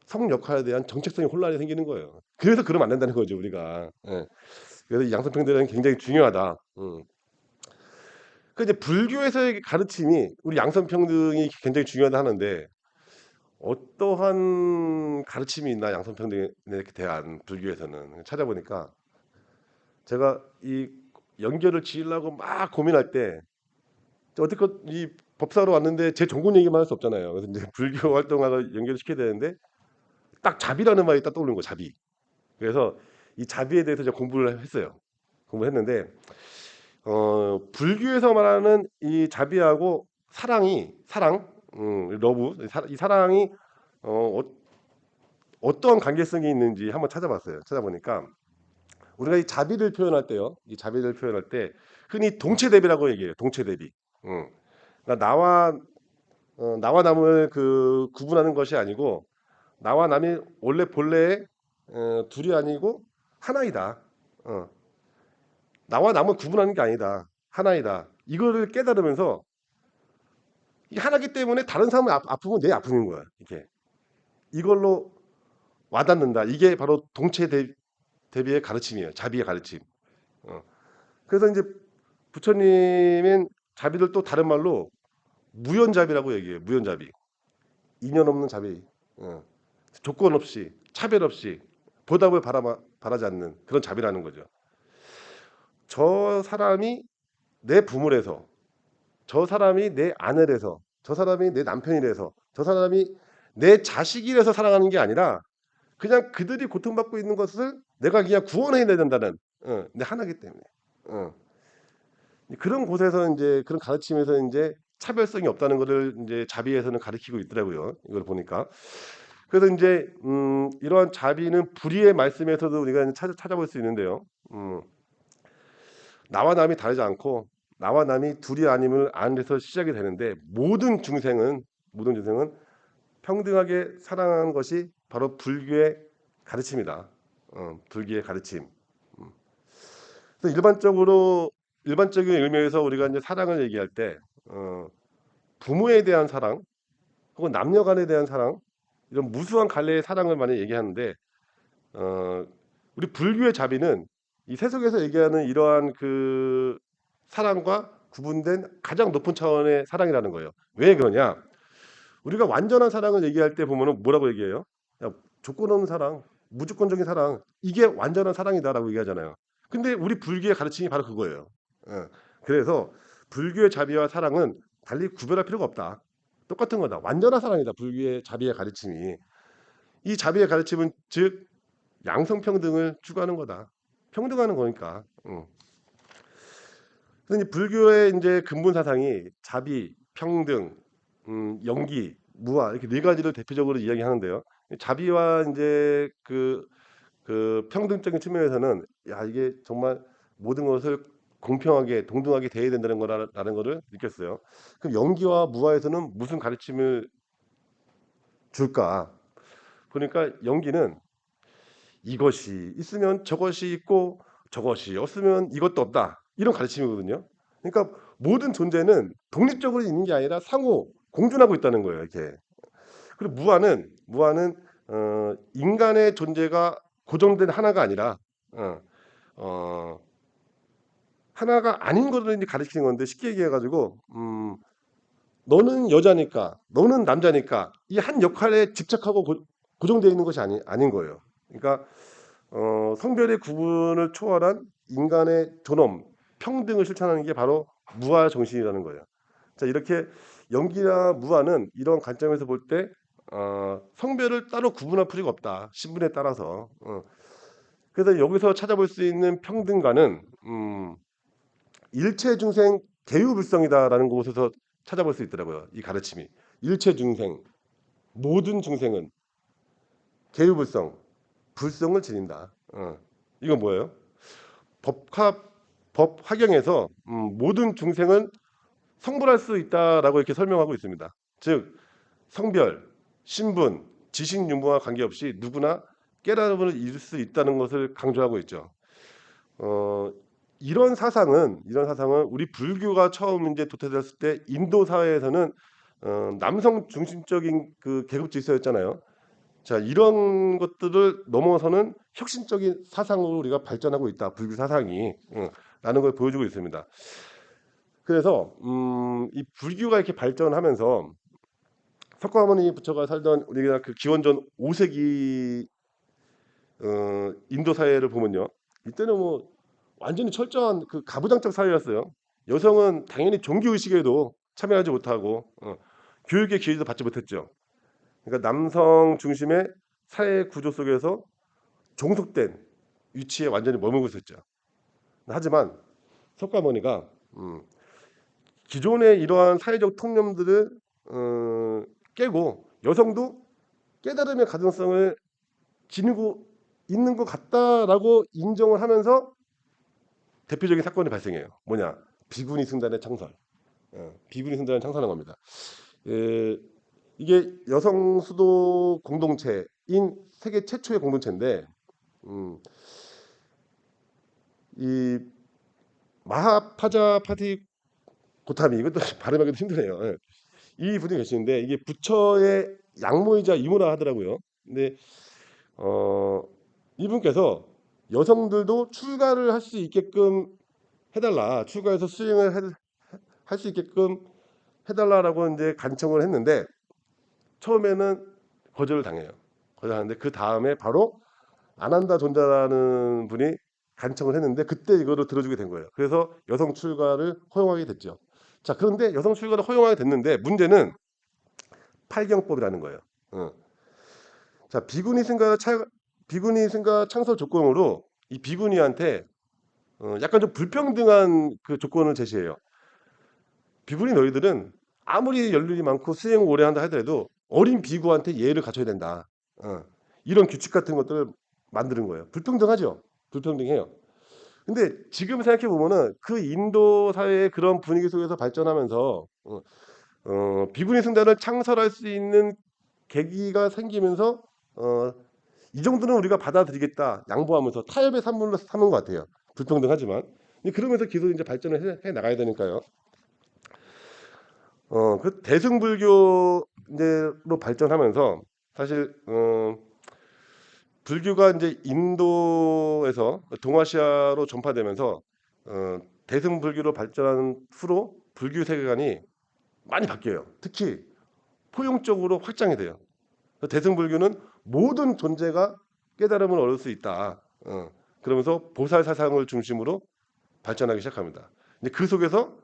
성 역할에 대한 정체성의 혼란이 생기는 거예요. 그래서 그러면 안 된다는 거죠 우리가. 예. 그래서 이 양성평등은 굉장히 중요하다. 그 이제 불교에서의 가르침이 우리 양성평등이 굉장히 중요하다 하는데 어떠한 가르침이 있나 양성평등에 대한 불교에서는 찾아보니까 제가 이 연결을 지으려고 막 고민할 때 어떻게 이 법사로 왔는데 제 전공 얘기만 할 수 없잖아요. 그래서 이제 불교 활동하고 연결을 시켜야 되는데 딱 자비라는 말이 딱 떠오르는 거 자비. 그래서 이 자비에 대해서 제가 공부를 했어요. 공부했는데 불교에서 말하는 이 자비하고 사랑, 러브, 이 사랑이 어, 어떠한 관계성이 있는지 한번 찾아봤어요. 찾아보니까 우리가 이 자비를 표현할 때요. 이 자비를 표현할 때 흔히 동체대비라고 얘기해요. 동체대비. 그러니까 나와 남을 그 구분하는 것이 아니고 나와 남이 원래 본래 둘이 아니고 하나이다. 어, 나와 남을 구분하는 게 아니다. 하나이다. 이거를 깨달으면서 이 하나기 때문에 다른 사람의 아픔은 내 아픔인 거야. 이렇게 이걸로 와닿는다. 이게 바로 대비의 가르침이에요. 자비의 가르침. 어. 그래서 이제 부처님은 자비를 또 다른 말로 무연자비라고 얘기해요. 무연자비. 인연 없는 자비. 어. 조건 없이 차별 없이 보답을 바라지 않는 그런 자비라는 거죠. 저 사람이 내 부모래서 저 사람이 내 아내래서 저 사람이 내 남편이래서 저 사람이 내 자식이라서 사랑하는 게 아니라 그냥 그들이 고통받고 있는 것을 내가 그냥 구원해내야 된다는 내 하나기 때문에 어. 그런 곳에서 이제 그런 가르침에서 이제 차별성이 없다는 것을 이제 자비에서는 가르치고 있더라고요. 이걸 보니까. 그래서 이제 이러한 자비는 불의의 말씀에서도 우리가 이제 찾아볼 수 있는데요. 나와 남이 다르지 않고 나와 남이 둘이 아님을 아는 데서 시작이 되는데 모든 중생은 평등하게 사랑하는 것이 바로 불교의 가르침이다. 불교의 가르침. 그래서 일반적인 의미에서 우리가 이제 사랑을 얘기할 때 부모에 대한 사랑 혹은 남녀간에 대한 사랑 이런 무수한 갈래의 사랑을 많이 얘기하는데 어, 우리 불교의 자비는 이 세속에서 얘기하는 이러한 그 사랑과 구분된 가장 높은 차원의 사랑이라는 거예요. 왜 그러냐? 우리가 완전한 사랑을 얘기할 때 보면은 뭐라고 얘기해요? 야, 조건 없는 사랑, 무조건적인 사랑, 이게 완전한 사랑이다라고 얘기하잖아요. 근데 우리 불교의 가르침이 바로 그거예요. 예. 그래서 불교의 자비와 사랑은 달리 구별할 필요가 없다. 똑같은 거다. 완전한 사랑이다. 불교의 자비의 가르침이. 이 자비의 가르침은 즉 양성평등을 추구하는 거다. 평등하는 거니까. 그래서 불교의 이제 근본 사상이 자비, 평등, 영기, 무아 이렇게 네 가지를 대표적으로 이야기하는데요. 자비와 이제 그 평등적인 측면에서는 야 이게 정말 모든 것을 공평하게 동등하게 대해야 된다는 거라는 거를 느꼈어요. 그럼 영기와 무아에서는 무슨 가르침을 줄까? 보니까 영기는 이것이 있으면 저것이 있고 저것이 없으면 이것도 없다. 이런 가르침이거든요. 그러니까 모든 존재는 독립적으로 있는 게 아니라 상호 공존하고 있다는 거예요. 이렇게. 그리고 무아는 인간의 존재가 고정된 하나가 아니라 어, 어, 하나가 아닌 것을 이제 가르치는 건데 쉽게 얘기해 가지고 너는 여자니까 너는 남자니까 이 한 역할에 집착하고 고정되어 있는 것이 아닌 거예요. 그러니까 성별의 구분을 초월한 인간의 존엄, 평등을 실천하는 게 바로 무아 정신이라는 거예요. 자, 이렇게 영기나 무아는 이런 관점에서 볼 때 성별을 따로 구분할 필요가 없다. 신분에 따라서. 그래서 여기서 찾아볼 수 있는 평등과는 일체 중생 계유불성이다라는 곳에서 찾아볼 수 있더라고요. 이 가르침이. 일체 중생, 모든 중생은 계유불성, 불성을 지닌다. 이건 뭐예요? 법화경에서 모든 중생은 성불할 수 있다라고 이렇게 설명하고 있습니다. 즉 성별, 신분, 지식 유무와 관계없이 누구나 깨달음을 이룰 수 있다는 것을 강조하고 있죠. 어, 이런 사상은 우리 불교가 처음 이제 도태됐을 때 인도 사회에서는 남성 중심적인 그 계급 질서였잖아요. 자, 이런 것들을 넘어서는 혁신적인 사상으로 우리가 발전하고 있다. 불교 사상이 라는 걸 보여주고 있습니다. 그래서 이 불교가 이렇게 발전하면서 석가모니 부처가 살던 우리가 그 기원전 5세기 인도 사회를 보면요. 이때는 뭐 완전히 철저한 그 가부장적 사회였어요. 여성은 당연히 종교 의식에도 참여하지 못하고 교육의 기회도 받지 못했죠. 그러니까 남성 중심의 사회 구조 속에서 종속된 위치에 완전히 머물고 있었죠. 하지만 석가모니가 기존의 이러한 사회적 통념들을 깨고 여성도 깨달음의 가능성을 지니고 있는 것 같다라고 인정을 하면서 대표적인 사건이 발생해요. 뭐냐? 비구니 승단의 창설. 비구니 승단을 창설한 겁니다. 에, 이게 여성 수도 공동체인 세계 최초의 공동체인데 음, 이 마하파자파티 고타미 이것도 발음하기도 힘드네요. 이 분이 계시는데 이게 부처의 양모이자 이모라 하더라고요. 근데 어, 이분께서 여성들도 출가를 할 수 있게끔 해달라, 출가해서 수행을 할 수 있게끔 해달라라고 이제 간청을 했는데 처음에는 거절을 당해요. 거절하는데 그 다음에 바로 아난다 존자라는 분이 간청을 했는데 그때 이거를 들어주게 된 거예요. 그래서 여성 출가를 허용하게 됐죠. 자, 그런데 여성 출가를 허용하게 됐는데 문제는 팔경법이라는 거예요. 어. 자, 비구니 승가 창설 조건으로 이 비구니한테 약간 좀 불평등한 그 조건을 제시해요. 비구니 너희들은 아무리 연륜이 많고 수행을 오래 한다 하더라도 어린 비구한테 예의를 갖춰야 된다. 어. 이런 규칙 같은 것들을 만드는 거예요. 불평등하죠. 불평등해요. 근데 지금 생각해 보면은 그 인도 사회의 그런 분위기 속에서 발전하면서 비구니 승단을 창설할 수 있는 계기가 생기면서 어, 이 정도는 우리가 받아들이겠다 양보하면서 타협의 산물로 삼은 것 같아요. 불평등하지만 그러면서 계속 이제 발전을 해 나가야 되니까요. 그 대승불교 이제로 발전하면서 사실 불교가 이제 인도에서 동아시아로 전파되면서 대승불교로 발전한 후로 불교 세계관이 많이 바뀌어요. 특히 포용적으로 확장이 돼요. 대승불교는 모든 존재가 깨달음을 얻을 수 있다. 그러면서 보살 사상을 중심으로 발전하기 시작합니다. 근데 그 속에서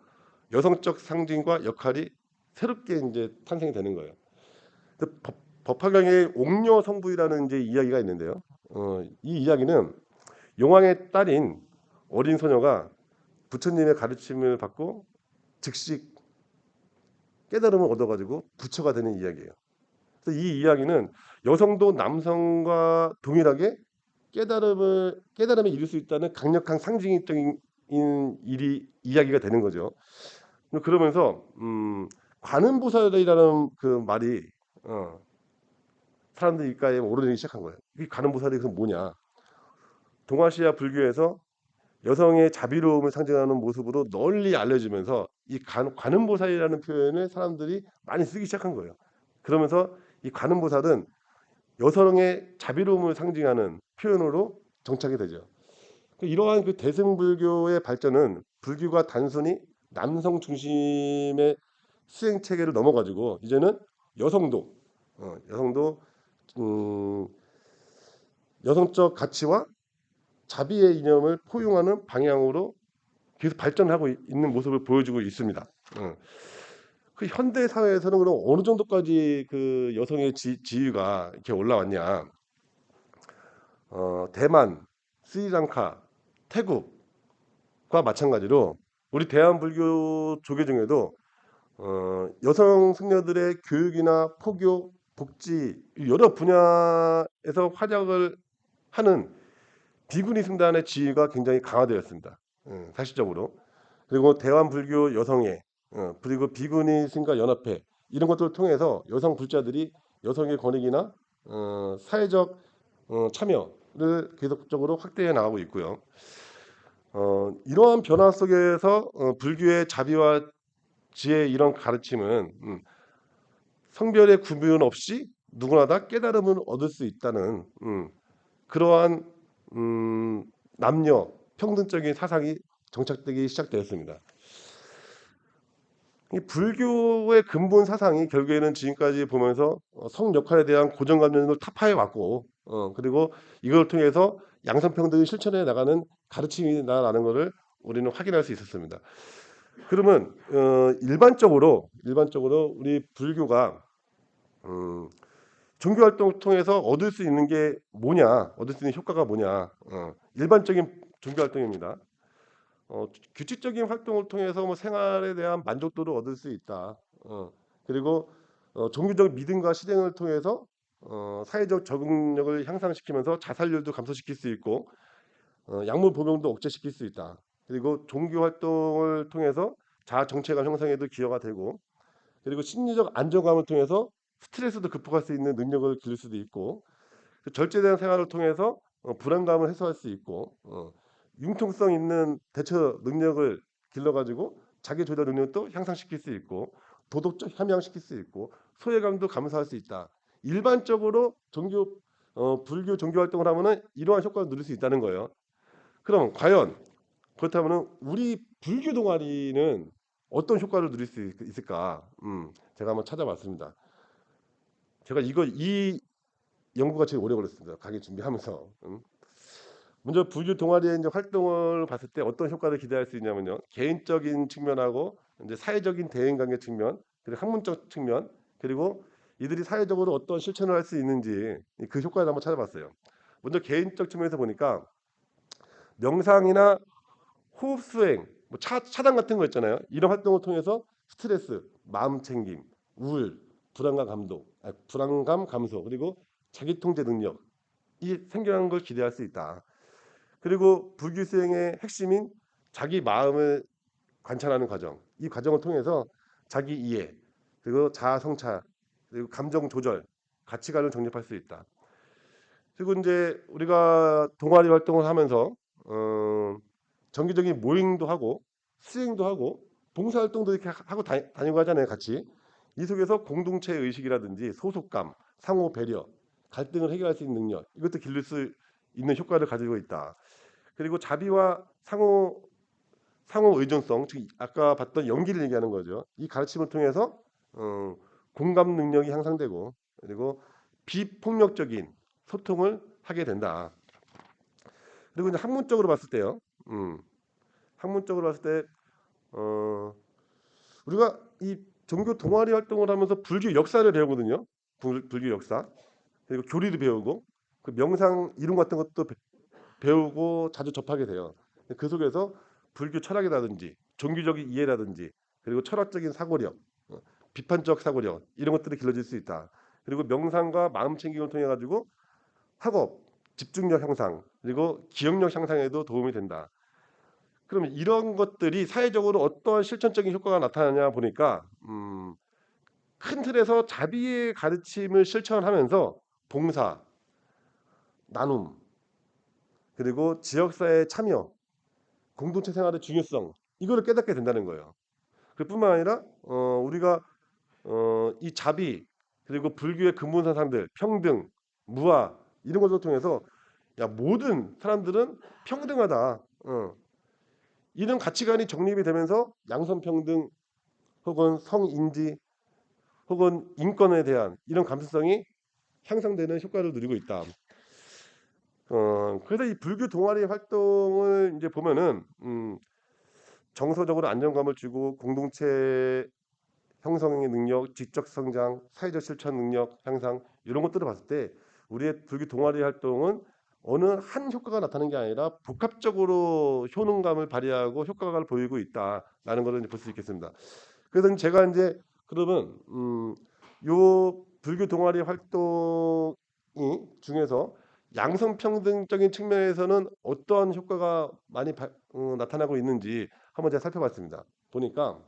여성적 상징과 역할이 새롭게 이제 탄생이 되는 거예요. 법화경의 옥녀 성부이라는 이제 이야기가 있는데요. 이 이야기는 용왕의 딸인 어린 소녀가 부처님의 가르침을 받고 즉시 깨달음을 얻어가지고 부처가 되는 이야기예요. 그래서 이 이야기는 여성도 남성과 동일하게 깨달음에 이룰 수 있다는 강력한 상징적인 일이 이야기가 되는 거죠. 그러면서 관음보살이라는 그 말이 사람들 입가에 오르내리기 시작한 거예요. 이 관음보살이 그 뭐냐? 동아시아 불교에서 여성의 자비로움을 상징하는 모습으로 널리 알려지면서 이 관음보살이라는 표현을 사람들이 많이 쓰기 시작한 거예요. 그러면서 이 관음보살은 여성의 자비로움을 상징하는 표현으로 정착이 되죠. 이러한 그 대승불교의 발전은 불교가 단순히 남성 중심의 수행 체계를 넘어가지고 이제는 여성도 여성도 음, 여성적 가치와 자비의 이념을 포용하는 방향으로 계속 발전하고 있는 모습을 보여주고 있습니다. 그 현대 사회에서는 그럼 어느 정도까지 그 여성의 지위가 이렇게 올라왔냐? 대만, 스리랑카, 태국과 마찬가지로 우리 대한불교 조계 중에도 여성 승려들의 교육이나 포교, 복지 여러 분야에서 활약을 하는 비구니 승단의 지위가 굉장히 강화되었습니다. 사실적으로. 그리고 대한불교 여성회, 그리고 비구니 승가 연합회 이런 것들을 통해서 여성 불자들이 여성의 권익이나 사회적 참여를 계속적으로 확대해 나가고 있고요. 이러한 변화 속에서 불교의 자비와 지혜 이런 가르침은 성별의 구분 없이 누구나 다 깨달음을 얻을 수 있다는 그러한 남녀 평등적인 사상이 정착되기 시작되었습니다. 이 불교의 근본 사상이 결국에는 지금까지 보면서 성 역할에 대한 고정관념을 타파해 왔고, 그리고 이걸 통해서 양성평등을 실천해 나가는 가르침이다라는 것을 우리는 확인할 수 있었습니다. 그러면 일반적으로 우리 불교가 종교 활동을 통해서 얻을 수 있는 게 뭐냐, 얻을 수 있는 효과가 뭐냐, 일반적인 종교 활동입니다. 규칙적인 활동을 통해서 뭐 생활에 대한 만족도를 얻을 수 있다. 그리고 종교적 믿음과 실행을 통해서 사회적 적응력을 향상시키면서 자살률도 감소시킬 수 있고 약물 복용도 억제시킬 수 있다. 그리고 종교 활동을 통해서 자아 정체감 형성에도 기여가 되고 그리고 심리적 안정감을 통해서 스트레스도 극복할 수 있는 능력을 기를 수도 있고 그 절제된 생활을 통해서 불안감을 해소할 수 있고 융통성 있는 대처 능력을 길러가지고 자기 조절 능력도 향상시킬 수 있고 도덕적 함양시킬 수 있고 소외감도 감소할 수 있다. 일반적으로 불교 종교 활동을 하면은 이러한 효과를 누릴 수 있다는 거예요. 그럼 과연 그렇다면은 우리 불교 동아리는 어떤 효과를 누릴 수 있을까? 제가 한번 찾아봤습니다. 제가 이 연구가 제일 오래 걸렸습니다. 강의 준비하면서. 먼저 불교 동아리의 이제 활동을 봤을 때 어떤 효과를 기대할 수 있냐면요. 개인적인 측면하고 이제 사회적인 대인관계 측면, 그리고 학문적 측면, 그리고 이들이 사회적으로 어떤 실천을 할 수 있는지 그 효과를 한번 찾아봤어요. 먼저 개인적 측면에서 보니까 명상이나 호흡 수행, 뭐 차단 같은 거 있잖아요. 이런 활동을 통해서 스트레스, 마음 챙김, 우울, 불안감 감소, 그리고 자기 통제 능력이 생겨나는 걸 기대할 수 있다. 그리고 불교 수행의 핵심인 자기 마음을 관찰하는 과정. 이 과정을 통해서 자기 이해, 그리고 자아 성찰, 그리고 감정 조절, 가치관을 정립할 수 있다. 그리고 이제 우리가 동아리 활동을 하면서 정기적인 모임도 하고 수행도 하고 봉사활동도 이렇게 하고 다니고 하잖아요, 같이. 이 속에서 공동체 의식이라든지 소속감, 상호 배려, 갈등을 해결할 수 있는 능력 이것도 기를 수 있는 효과를 가지고 있다. 그리고 자비와 상호 의존성, 즉 아까 봤던 연기를 얘기하는 거죠. 이 가르침을 통해서 공감 능력이 향상되고 그리고 비폭력적인 소통을 하게 된다. 그리고 이제 학문적으로 봤을 때요. 학문적으로 봤을 때 우리가 이 종교 동아리 활동을 하면서 불교 역사를 배우거든요. 불교 역사. 그리고 교리도 배우고 그 명상 이론 같은 것도 배우고 자주 접하게 돼요. 그 속에서 불교 철학이라든지 종교적인 이해라든지 그리고 철학적인 사고력, 비판적 사고력 이런 것들이 길러질 수 있다. 그리고 명상과 마음 챙김을 통해 가지고 학업, 집중력 향상 그리고 기억력 향상에도 도움이 된다. 그러면 이런 것들이 사회적으로 어떠한 실천적인 효과가 나타나냐 보니까 큰 틀에서 자비의 가르침을 실천하면서 봉사, 나눔, 그리고 지역사회 참여, 공동체 생활의 중요성 이거를 깨닫게 된다는 거예요. 그뿐만 아니라 우리가 이 자비 그리고 불교의 근본 사상들 평등, 무아 이런 것을 통해서 야 모든 사람들은 평등하다. 이런 가치관이 정립이 되면서 양성평등 혹은 성인지 혹은 인권에 대한 이런 감수성이 향상되는 효과를 누리고 있다. 그래서 이 불교 동아리 활동을 이제 보면은 정서적으로 안정감을 주고 공동체 형성의 능력, 지적 성장, 사회적 실천 능력 향상 이런 것들을 봤을 때 우리의 불교 동아리 활동은 어느 한 효과가 나타나는 게 아니라 복합적으로 효능감을 발휘하고 효과를 보이고 있다라는 것을 볼 수 있겠습니다. 그래서 제가 이제 그러면 요 불교 동아리 활동이 중에서 양성평등적인 측면에서는 어떠한 효과가 많이 나타나고 있는지 한번 제가 살펴봤습니다. 보니까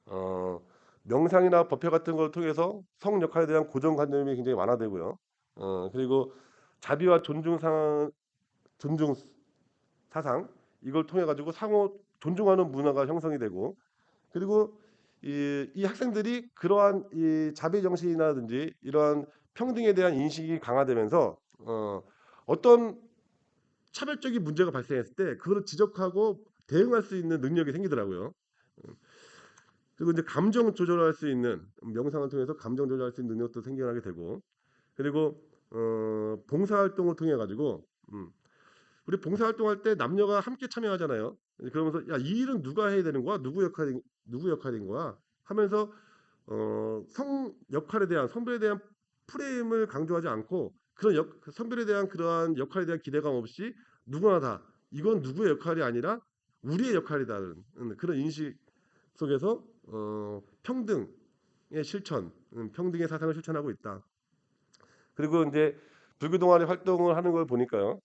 어, 명상이나 법회 같은 걸 통해서 성 역할에 대한 고정관념이 굉장히 완화되고요. 그리고 자비와 존중 사상 이걸 통해 가지고 상호 존중하는 문화가 형성이 되고 그리고 이 학생들이 그러한 이 자비 정신이라든지 이러한 평등에 대한 인식이 강화되면서 어떤 차별적인 문제가 발생했을 때 그걸 지적하고 대응할 수 있는 능력이 생기더라고요. 그리고 이제 감정 조절할 수 있는 명상을 통해서 감정 조절할 수 있는 능력도 생겨나게 되고 그리고 봉사 활동을 통해 가지고 우리 봉사 활동할 때 남녀가 함께 참여하잖아요. 그러면서 야, 이 일은 누가 해야 되는 거야? 누구 역할인 거야? 하면서 성 역할에 대한 성별에 대한 프레임을 강조하지 않고 그런 성별에 대한 그러한 역할에 대한 기대감 없이 누구나 다 이건 누구의 역할이 아니라 우리의 역할이다는 그런 인식 속에서 평등의 실천, 평등의 사상을 실천하고 있다. 그리고 이제 불교 동아리 활동을 하는 걸 보니까요.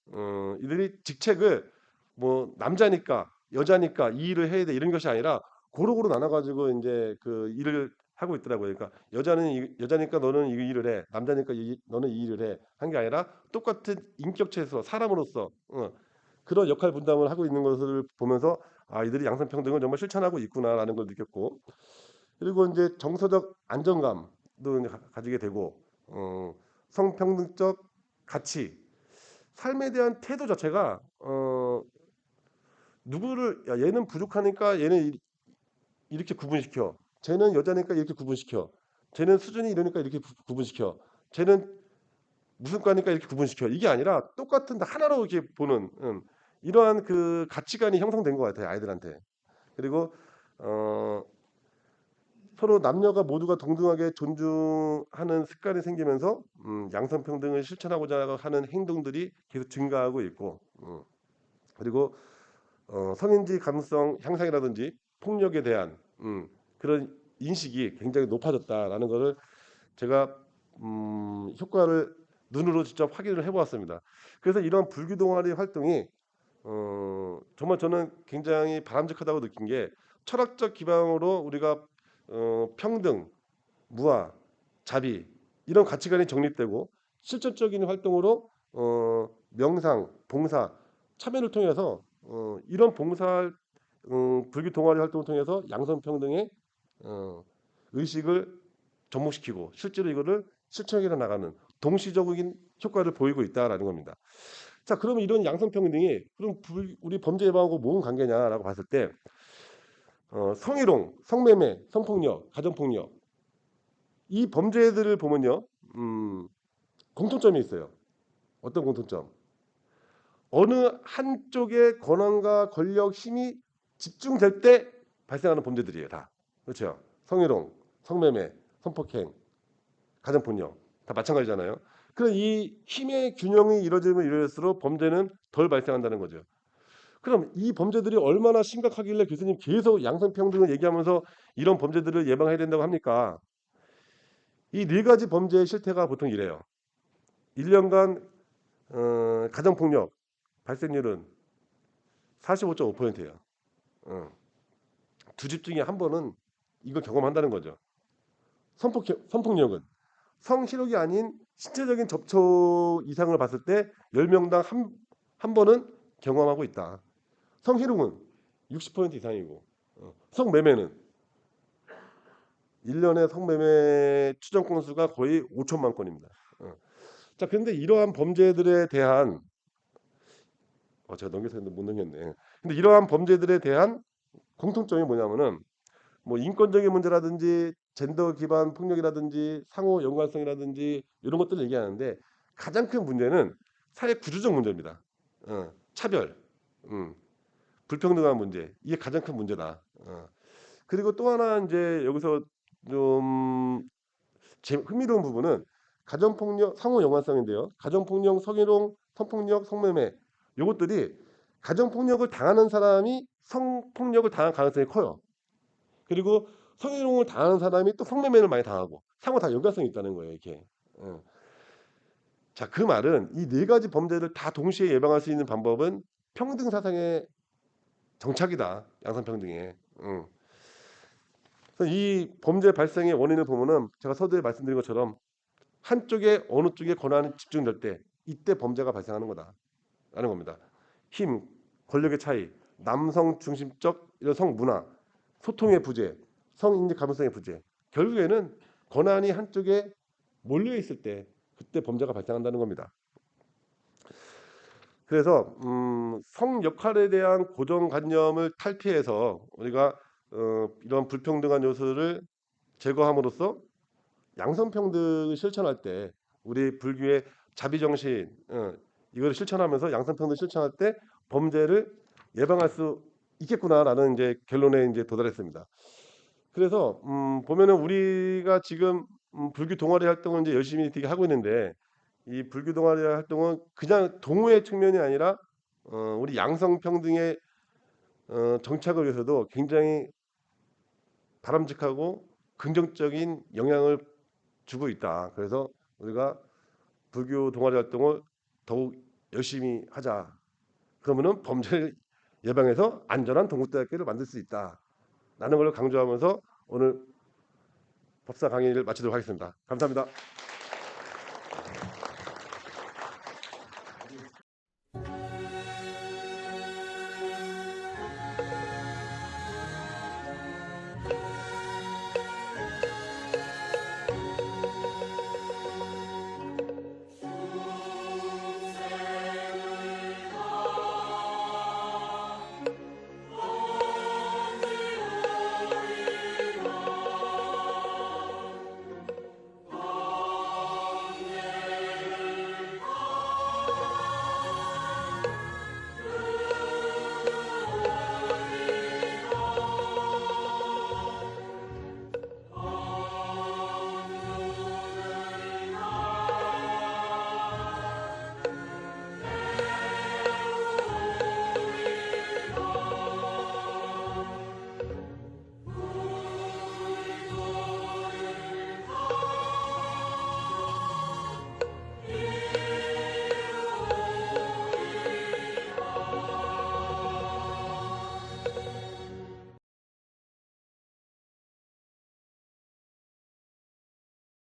이들이 직책을 뭐 남자니까 여자니까 이 일을 해야 돼 이런 것이 아니라 고루고루 나눠가지고 이제 그 일을 하고 있더라고요. 그러니까 여자니까 너는 이 일을 해, 남자니까 너는 이 일을 해 한 게 아니라 똑같은 인격체에서 사람으로서 그런 역할 분담을 하고 있는 것을 보면서 아 이들이 양성평등을 정말 실천하고 있구나라는 걸 느꼈고 그리고 이제 정서적 안정감도 이제 가지게 되고 성평등적 가치 삶에 대한 태도 자체가 누구를 야 얘는 부족하니까 얘는 이렇게 구분시켜 쟤는 여자니까 이렇게 구분시켜 쟤는 수준이 이러니까 이렇게 구분시켜 쟤는 무슨 과니까 이렇게 구분시켜 이게 아니라 똑같은 다 하나로 이렇게 보는 이러한 그 가치관이 형성된 것 같아요 아이들한테 그리고 어, 서로 남녀가 모두가 동등하게 존중하는 습관이 생기면서 양성평등을 실천하고자 하는 행동들이 계속 증가하고 있고 그리고 성인지 감수성 향상이라든지 폭력에 대한 그런 인식이 굉장히 높아졌다라는 것을 제가 효과를 눈으로 직접 확인을 해보았습니다. 그래서 이런 불교 동아리 활동이 정말 저는 굉장히 바람직하다고 느낀 게 철학적 기반으로 우리가 평등, 무아, 자비 이런 가치관이 정립되고 실질적인 활동으로 명상, 봉사, 참여를 통해서 이런 봉사 불교 동아리 활동을 통해서 양성평등의 의식을 접목시키고 실제로 이거를 실천해 나가는 동시적인 효과를 보이고 있다라는 겁니다. 자, 그러면 이런 양성평등이 그럼 우리 범죄 예방하고 뭔 관계냐라고 봤을 때 성희롱, 성매매, 성폭력, 가정폭력 이 범죄들을 보면요, 공통점이 있어요. 어떤 공통점? 어느 한쪽의 권한과 권력, 힘이 집중될 때 발생하는 범죄들이에요, 다. 그렇죠? 성희롱, 성매매, 성폭행, 가정폭력 다 마찬가지잖아요. 그럼 이 힘의 균형이 이루어지면 이루어질수록 범죄는 덜 발생한다는 거죠. 그럼 이 범죄들이 얼마나 심각하길래 교수님 계속 양성평등을 얘기하면서 이런 범죄들을 예방해야 된다고 합니까? 이 네 가지 범죄의 실태가 보통 이래요. 1년간 가정폭력 발생률은 45.5%예요. 두 집 중에 한 번은 이걸 경험한다는 거죠. 성폭력은 성희롱이 아닌 신체적인 접촉 이상을 봤을 때 10명당 한 번은 경험하고 있다. 성희롱은 60% 이상이고 성매매는 1년에 성매매 추정 건수가 거의 5천만 건입니다. 자, 그런데 이러한 범죄들에 대한 제가 넘겨서 했는데 못 넘겼네. 근데 이러한 범죄들에 대한 공통점이 뭐냐면은 뭐 인권적인 문제라든지 젠더 기반 폭력이라든지 상호 연관성이라든지 이런 것들을 얘기하는데 가장 큰 문제는 사회 구조적 문제입니다. 차별, 불평등한 문제 이게 가장 큰 문제다. 그리고 또 하나 이제 여기서 좀 흥미로운 부분은 가정폭력 상호 연관성인데요. 가정폭력, 성희롱, 성폭력, 성매매 요것들이 가정폭력을 당하는 사람이 성폭력을 당할 가능성이 커요. 그리고 성희롱을 당하는 사람이 또 성매매를 많이 당하고 상호 다 연관성이 있다는 거예요, 이게. 예. 자, 그 말은 이 네 가지 범죄를 다 동시에 예방할 수 있는 방법은 평등 사상의 정착이다. 양성평등에. 그래서 이 범죄 발생의 원인을 보면은 제가 서두에 말씀드린 것처럼 한쪽에 어느 쪽에 권한이 집중될 때 이때 범죄가 발생하는 거다라는 겁니다. 힘, 권력의 차이, 남성 중심적 이런 성문화, 소통의 부재, 성인지 가능성의 부재. 결국에는 권한이 한쪽에 몰려 있을 때 그때 범죄가 발생한다는 겁니다. 그래서 성 역할에 대한 고정관념을 탈피해서 우리가 이런 불평등한 요소를 제거함으로써 양성평등을 실천할 때 우리 불교의 자비정신 이걸 실천하면서 양성평등 실천할 때 범죄를 예방할 수 있겠구나라는 이제 결론에 이제 도달했습니다. 그래서 보면은 우리가 지금 불교 동아리 활동을 이제 열심히 되게 하고 있는데 이 불교 동아리 활동은 그냥 동호회 측면이 아니라 우리 양성평등의 정착을 위해서도 굉장히 바람직하고 긍정적인 영향을 주고 있다. 그래서 우리가 불교 동아리 활동을 더욱 열심히 하자. 그러면은 범죄를 예방해서 안전한 동국대학교를 만들 수 있다. 라는 걸 강조하면서 오늘 법사 강의를 마치도록 하겠습니다. 감사합니다.